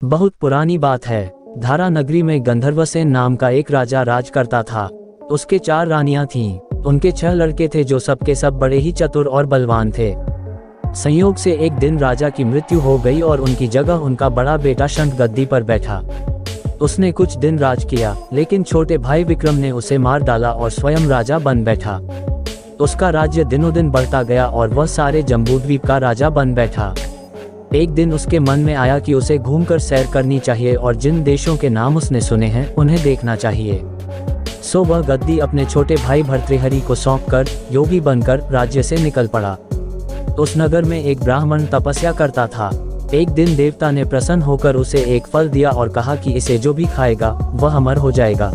बहुत पुरानी बात है। धारा नगरी में गंधर्वसेन नाम का एक राजा राज करता था। उसके 4 रानियां थीं। उनके 6 लड़के थे जो सबके सब बड़े ही चतुर और बलवान थे। संयोग से एक दिन राजा की मृत्यु हो गई और उनकी जगह उनका बड़ा बेटा शंख गद्दी पर बैठा। उसने कुछ दिन राज किया, लेकिन छोटे भाई विक्रम ने उसे मार डाला और स्वयं राजा बन बैठा। उसका राज्य दिनों दिन बढ़ता गया और वह सारे जम्बूद्वीप का राजा बन बैठा। एक दिन उसके मन में आया कि उसे घूमकर सैर करनी चाहिए और जिन देशों के नाम उसने सुने हैं उन्हें देखना चाहिए। सो वह गद्दी अपने छोटे भाई भर्तृहरि को सौंपकर योगी बनकर राज्य से निकल पड़ा। उस नगर में एक ब्राह्मण तपस्या करता था। एक दिन देवता ने प्रसन्न होकर उसे एक फल दिया और कहा कि इसे जो भी खाएगा वह अमर हो जाएगा।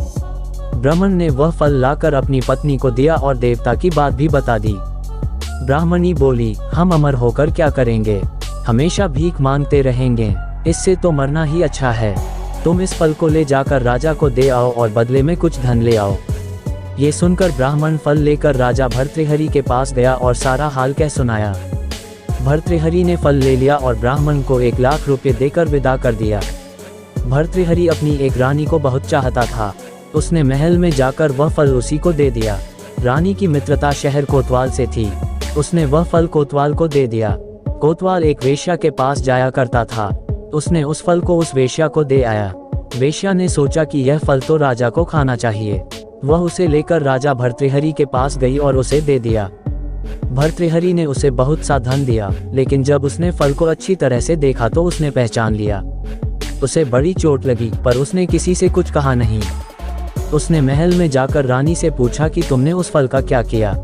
ब्राह्मण ने वह फल लाकर अपनी पत्नी को दिया और देवता की बात भी बता दी। ब्राह्मणी बोली, हम अमर होकर क्या करेंगे, हमेशा भीख मांगते रहेंगे, इससे तो मरना ही अच्छा है। तुम इस फल को ले जाकर राजा को दे आओ और बदले में कुछ धन ले आओ। ये सुनकर ब्राह्मण फल लेकर राजा भर्तृहरि के पास गया और सारा हाल कह सुनाया। भर्तृहरि ने फल ले लिया और ब्राह्मण को 1 लाख रुपए देकर विदा कर दिया। भर्तृहरि अपनी एक रानी को बहुत चाहता था। उसने महल में जाकर वह फल उसी को दे दिया। रानी की मित्रता शहर कोतवाल से थी। उसने वह फल कोतवाल को दे दिया। कोतवाल एक वेश्या के पास जाया करता था। उसने उस फल को उस वेश्या को दे आया। वेश्या ने सोचा कि यह फल तो राजा को खाना चाहिए। वह उसे लेकर राजा भर्तृहरि के पास गई और उसे दे दिया। भर्तृहरि ने उसे बहुत सा धन दिया, लेकिन जब उसने फल को अच्छी तरह से देखा तो उसने पहचान लिया। उसे बड़ी चोट लगी, पर उसने किसी से कुछ कहा नहीं। उसने महल में जाकर रानी से पूछा कि तुमने उस फल का क्या किया।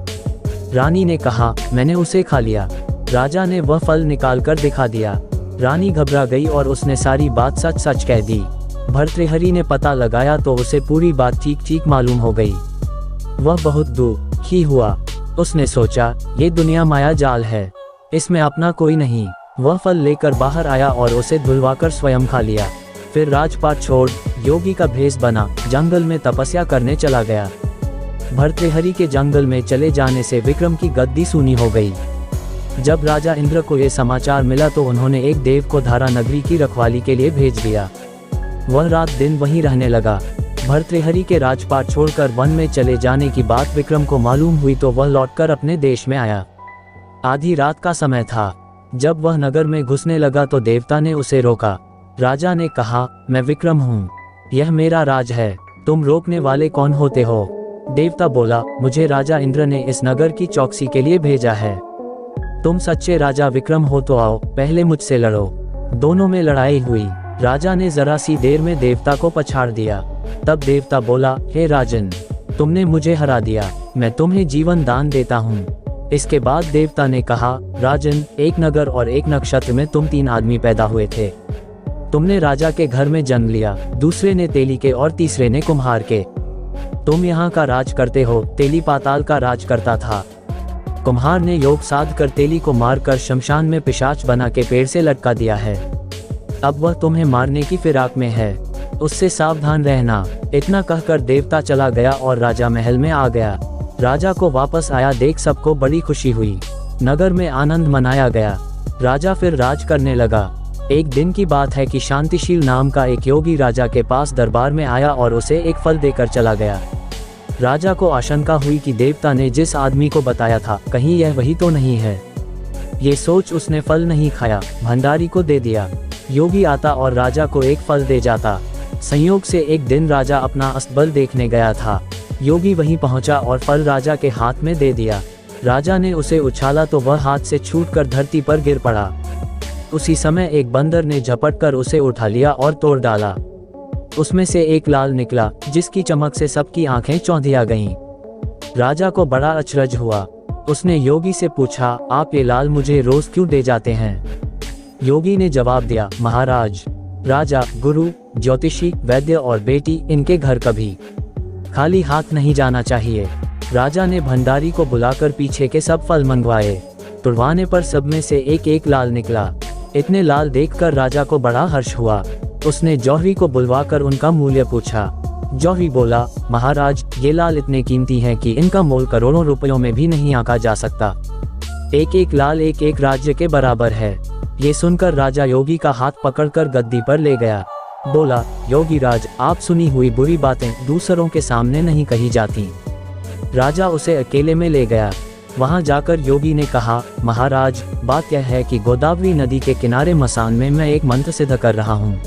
रानी ने कहा, मैंने उसे खा लिया। राजा ने वह फल निकालकर दिखा दिया। रानी घबरा गई और उसने सारी बात सच सच कह दी। भर्तृहरि ने पता लगाया तो उसे पूरी बात ठीक ठीक मालूम हो गई। वह बहुत दुखी हुआ। उसने सोचा, ये दुनिया माया जाल है, इसमें अपना कोई नहीं। वह फल लेकर बाहर आया और उसे धुलवाकर स्वयं खा लिया। फिर राजपाट छोड़ योगी का भेष बना जंगल में तपस्या करने चला गया। भर्तृहरि के जंगल में चले जाने से विक्रम की गद्दी सूनी हो गई। जब राजा इंद्र को ये समाचार मिला तो उन्होंने एक देव को धारा नगरी की रखवाली के लिए भेज दिया। वह रात दिन वहीं रहने लगा। भर्तृहरि के राजपाट छोड़कर वन में चले जाने की बात विक्रम को मालूम हुई तो वह लौटकर अपने देश में आया। आधी रात का समय था। जब वह नगर में घुसने लगा तो देवता ने उसे रोका। राजा ने कहा, मैं विक्रम हूँ, यह मेरा राज है, तुम रोकने वाले कौन होते हो। देवता बोला, मुझे राजा इंद्र ने इस नगर की चौकसी के लिए भेजा है। तुम सच्चे राजा विक्रम हो तो आओ, पहले मुझसे लड़ो। दोनों में लड़ाई हुई। राजा ने जरा सी देर में देवता को पछाड़ दिया। तब देवता बोला, हे राजन, तुमने मुझे हरा दिया, मैं तुम्हें जीवन दान देता हूँ। इसके बाद देवता ने कहा, राजन, एक नगर और एक नक्षत्र में तुम 3 आदमी पैदा हुए थे। तुमने राजा के घर में जन्म लिया, दूसरे ने तेली के और तीसरे ने कुम्हार के। तुम यहाँ का राज करते हो, तेली पाताल का राज करता था। कुम्हार ने योग साध कर तेली को मारकर शमशान में पिशाच बना के पेड़ से लटका दिया है। अब वह तुम्हें मारने की फिराक में है, उससे सावधान रहना। इतना कहकर देवता चला गया और राजा महल में आ गया। राजा को वापस आया देख सबको बड़ी खुशी हुई। नगर में आनंद मनाया गया। राजा फिर राज करने लगा। एक दिन की बात है कि शांतिशील नाम का एक योगी राजा के पास दरबार में आया और उसे एक फल देकर चला गया। राजा को आशंका हुई कि देवता ने जिस आदमी को बताया था कहीं यह वही तो नहीं है। ये सोच उसने फल नहीं खाया, भंडारी को दे दिया। योगी आता और राजा को एक फल दे जाता। संयोग से एक दिन राजा अपना अस्तबल देखने गया था। योगी वहीं पहुंचा और फल राजा के हाथ में दे दिया। राजा ने उसे उछाला तो वह हाथ से छूटकर धरती पर गिर पड़ा। उसी समय एक बंदर ने झपटकर उसे उठा लिया और तोड़ डाला। उसमें से एक लाल निकला, जिसकी चमक से सबकी आंखें चौंधिया गईं। राजा को बड़ा अचरज हुआ। उसने योगी से पूछा, आप ये लाल मुझे रोज क्यों दे जाते हैं। योगी ने जवाब दिया, महाराज, राजा, गुरु, ज्योतिषी, वैद्य और बेटी, इनके घर कभी खाली हाथ नहीं जाना चाहिए। राजा ने भंडारी को बुलाकर पीछे के सब फल मंगवाए। तुड़वाने पर सब में से एक एक लाल निकला। इतने लाल देखकर राजा को बड़ा हर्ष हुआ। उसने जौहरी को बुलवाकर उनका मूल्य पूछा। जौहरी बोला, महाराज, ये लाल इतने कीमती हैं कि इनका मोल करोड़ों रुपयों में भी नहीं आंका जा सकता। एक एक लाल एक एक राज्य के बराबर है। ये सुनकर राजा योगी का हाथ पकड़कर गद्दी पर ले गया। बोला, योगी राज, आप सुनी हुई बुरी बातें दूसरों के सामने नहीं कही जाती। राजा उसे अकेले में ले गया। वहां जाकर योगी ने कहा, महाराज, बात यह है कि गोदावरी नदी के किनारे मसान में मैं एक मंत्र सिद्ध कर रहा हूँ।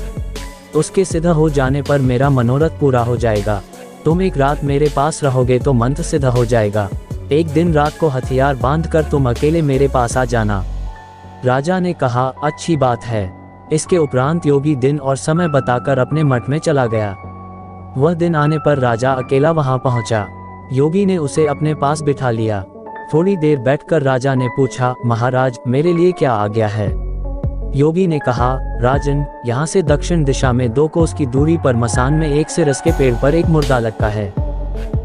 उसके सिद्ध हो जाने पर मेरा मनोरथ पूरा हो जाएगा। तुम एक रात मेरे पास रहोगे तो मंत्र सिद्ध हो जाएगा। एक दिन रात को हथियार बांधकर तुम अकेले मेरे पास आ जाना। राजा ने कहा, अच्छी बात है। इसके उपरांत योगी दिन और समय बताकर अपने मठ में चला गया। वह दिन आने पर राजा अकेला वहां पहुंचा। योगी ने उसे अपने पास बिठा लिया। थोड़ी देर बैठकर राजा ने पूछा, महाराज, मेरे लिए क्या आज्ञा है? योगी ने कहा, राजन, यहाँ से दक्षिण दिशा में 2 कोस की दूरी पर मसान में एक सिरस के पेड़ पर एक मुर्दा लटका है।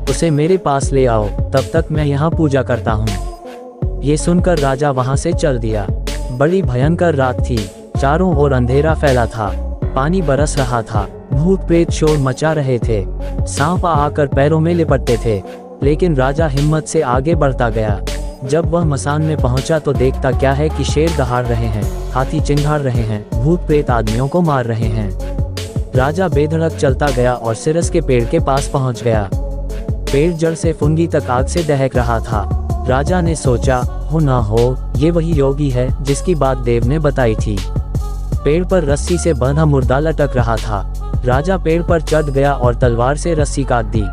उसे मेरे पास ले आओ, तब तक मैं यहाँ पूजा करता हूँ। ये सुनकर राजा वहाँ से चल दिया। बड़ी भयंकर रात थी। चारों ओर अंधेरा फैला था। पानी बरस रहा था। भूत प्रेत शोर मचा रहे थे। सांप आकर पैरों में लिपटते थे, लेकिन राजा हिम्मत से आगे बढ़ता गया। जब वह मसान में पहुंचा तो देखता क्या है कि शेर दहाड़ रहे हैं, हाथी चिंघाड़ रहे हैं, भूत प्रेत आदमियों को मार रहे हैं। राजा बेधड़क चलता गया और सिरस के पेड़ के पास पहुंच गया। पेड़ जड़ से फुनगी तक आग से दहक रहा था। राजा ने सोचा, हो ना हो, ये वही योगी है जिसकी बात देव ने बताई थी। पेड़ पर रस्सी से बंधा मुर्दा लटक रहा था। राजा पेड़ पर चढ़ गया और तलवार से रस्सी काट दी।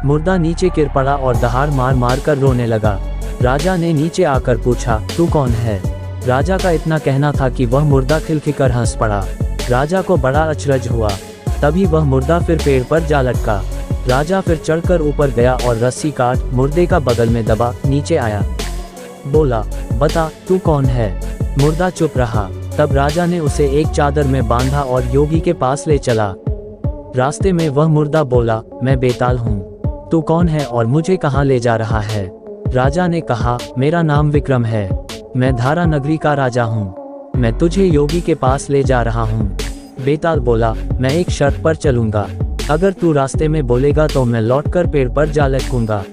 मुर्दा नीचे गिर पड़ा और दहाड़ मार मार कर रोने लगा। राजा ने नीचे आकर पूछा, तू कौन है? राजा का इतना कहना था कि वह मुर्दा खिलखिलकर हंस पड़ा। राजा को बड़ा अचरज हुआ। तभी वह मुर्दा फिर पेड़ पर जा लटका। राजा फिर चढ़कर ऊपर गया और रस्सी काट मुर्दे का बगल में दबा नीचे आया। बोला, बता, तू कौन है? मुर्दा चुप रहा। तब राजा ने उसे एक चादर में बांधा और योगी के पास ले चला। रास्ते में वह मुर्दा बोला, मैं बेताल हूँ। तू कौन है और मुझे कहाँ ले जा रहा है? राजा ने कहा, मेरा नाम विक्रम है। मैं धारा नगरी का राजा हूँ। मैं तुझे योगी के पास ले जा रहा हूँ। बेताल बोला, मैं एक शर्त पर चलूंगा। अगर तू रास्ते में बोलेगा तो मैं लौटकर पेड़ पर जा लटकूंगा।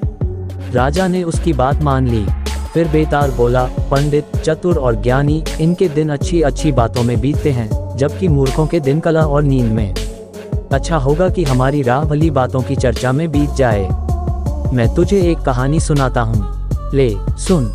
राजा ने उसकी बात मान ली। फिर बेताल बोला, पंडित, चतुर और ज्ञानी, इनके दिन अच्छी अच्छी बातों में बीतते हैं, जबकि मूर्खों के दिन कलह और नींद में। अच्छा होगा कि हमारी राह भली बातों की चर्चा में बीत जाए। मैं तुझे एक कहानी सुनाता हूँ, ले सुन।